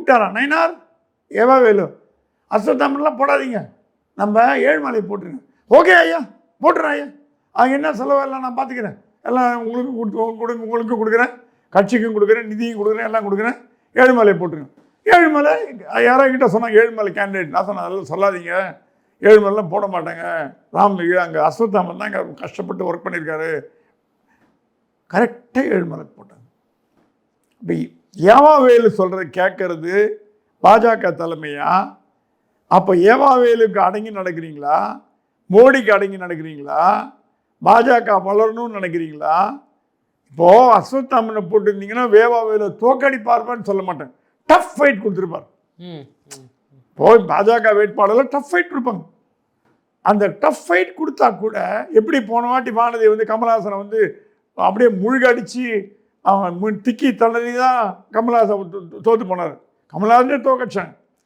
கூப்பிட்டாரா நயினார் ஏவாவேலு அஸ்வத்தாமன்லாம் போடாதீங்க, நம்ம ஏழுமலை போட்டுருங்க. ஓகே ஐயா போட்டுறேன் ஐயா, அங்கே என்ன செலவெல்லாம் நான் பார்த்துக்கிறேன், எல்லாம் உங்களுக்கு கொடுக்குறேன், கட்சிக்கும் கொடுக்குறேன், நிதியும் கொடுக்குறேன், எல்லாம் கொடுக்குறேன், ஏழுமலை போட்டுருங்க. ஏழுமலை யாரோ கிட்ட சொன்னாங்க ஏழுமலை கேண்டிடேட், நான் சொன்னேன் அதெல்லாம் சொல்லாதீங்க, ஏழுமலைலாம் போட மாட்டாங்க, அங்கே அஸ்வத்தாமன் தான் இங்கே கஷ்டப்பட்டு ஒர்க் பண்ணியிருக்காரு. கரெக்டாக ஏழுமலை போட்டாங்க. இப்போ ஏவாவேலு சொல்கிறத கேட்கறது பாஜக தலைமையா? அப்போ ஏவாவேலுக்கு அடங்கி நடக்கிறீங்களா, மோடிக்கு அடங்கி நடக்கிறீங்களா, பாஜக வளரணும்னு நினைக்கிறீங்களா? இப்போது அஸ்வத்தாமனை போட்டுருந்தீங்கன்னா வேவாவேலு தோக்கடிப்பார்ப்பான்னு சொல்ல மாட்டேன், டஃப் ஃபைட் கொடுத்துருப்பார். இப்போது பாஜக வேட்பாளர்கள் டஃப் ஃபைட் கொடுப்பாங்க. அந்த டஃப் ஃபைட் கொடுத்தா கூட எப்படி போன வாட்டி வானதி வந்து கமல்ஹாசனை வந்து அப்படியே முழுகடிச்சு அவன் திக்கி தள்ளி தான் கமல்ஹாசன் தோற்று போனார். கமல்ஹாசனே தோக்கச்சான்.